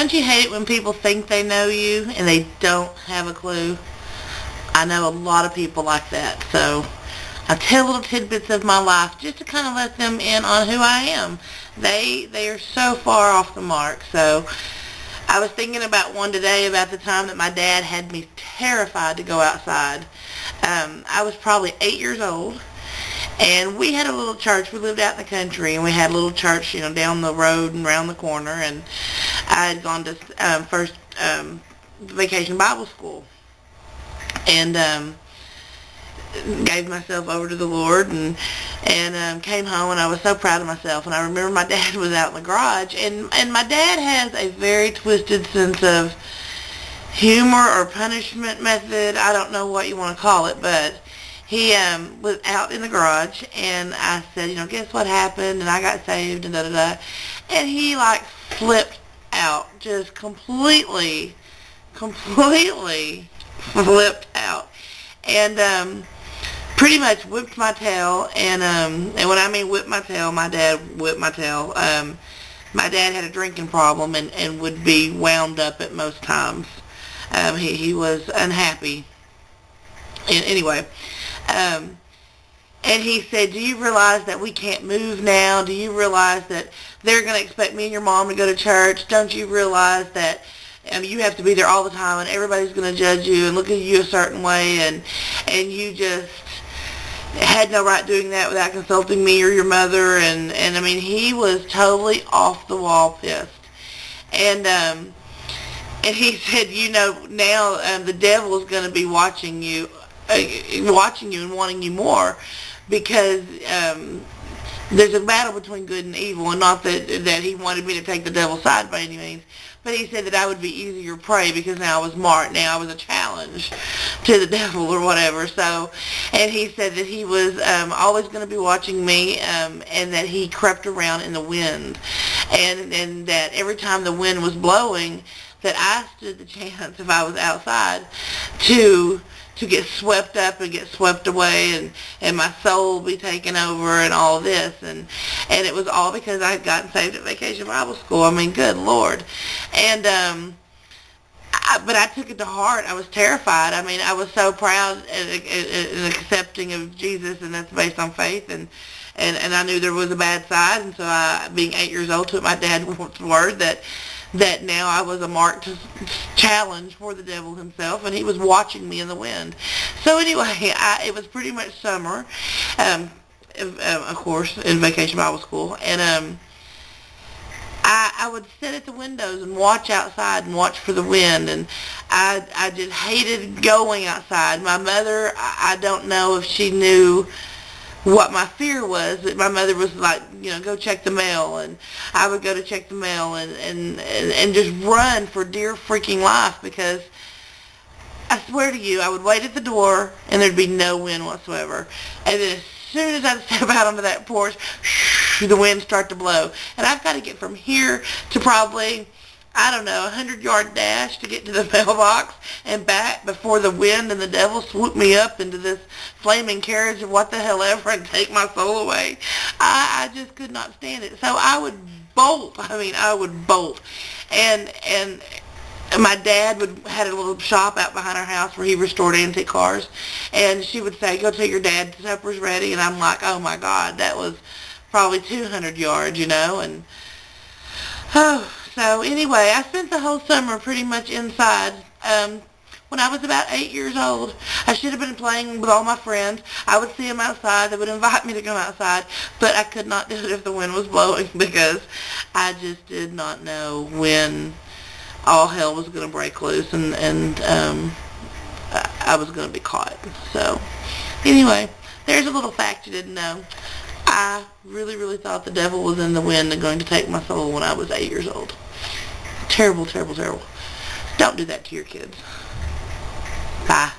Don't you hate it when people think they know you and they don't have a clue? I know a lot of people like that, so I tell little tidbits of my life just to kind of let them in on who I am. They are so far off the mark. So I was thinking about one today about the time that my dad had me terrified to go outside. I was probably 8 years old, and we had a little church. We lived out in the country, and we had a little church, down the road and around the corner, and I had gone to First Vacation Bible School, and gave myself over to the Lord, and came home, and I was so proud of myself. And I remember my dad was out in the garage, and my dad has a very twisted sense of humor or punishment method. I don't know what you want to call it, but he was out in the garage, and I said, guess what happened, and I got saved, and da-da-da, and he, flipped out, just completely flipped out, and pretty much whipped my tail, and when I mean whipped my tail, my dad whipped my tail. My dad had a drinking problem and would be wound up at most times. He was unhappy. Anyway, and he said, do you realize that we can't move now? Do you realize that they're going to expect me and your mom to go to church? Don't you realize that you have to be there all the time, and everybody's going to judge you and look at you a certain way, and you just had no right doing that without consulting me or your mother, and I mean, he was totally off the wall pissed. And he said, now the devil is going to be watching you and wanting you more, because there's a battle between good and evil, and not that he wanted me to take the devil's side by any means, but he said that I would be easier prey because now I was marked. Now I was a challenge to the devil or whatever. So, and he said that he was always going to be watching me, and that he crept around in the wind, and that every time the wind was blowing, that I stood the chance, if I was outside, to get swept up and get swept away, and my soul be taken over and all this, and it was all because I had gotten saved at Vacation Bible School. I mean, good Lord. And but I took it to heart. I was terrified. I mean, I was so proud and accepting of Jesus, and that's based on faith, and I knew there was a bad side, and so I, being 8 years old, took my dad's word that now I was a marked challenge for the devil himself, and he was watching me in the wind. So anyway, it was pretty much summer, of course, in Vacation Bible School, and I would sit at the windows and watch outside and watch for the wind, and I just hated going outside. My mother, I don't know if she knew what my fear was, that my mother was like, go check the mail, and I would go to check the mail and just run for dear freaking life, because I swear to you, I would wait at the door and there'd be no wind whatsoever, and then as soon as I'd step out onto that porch, the wind start to blow, and I've got to get from here to probably, I don't know, 100-yard dash to get to the mailbox and back before the wind and the devil swoop me up into this flaming carriage of what the hell ever and take my soul away. I just could not stand it. So I would bolt. I mean, I would bolt. And my dad had a little shop out behind our house where he restored antique cars. And she would say, go tell your dad supper's ready. And I'm like, oh my God, that was probably 200 yards, and so anyway, I spent the whole summer pretty much inside. When I was about 8 years old, I should have been playing with all my friends. I would see them outside. They would invite me to come outside, but I could not do it if the wind was blowing, because I just did not know when all hell was going to break loose, and I was going to be caught. So anyway, there's a little fact you didn't know. I really, really thought the devil was in the wind and going to take my soul when I was 8 years old. Terrible, terrible, terrible. Don't do that to your kids. Bye.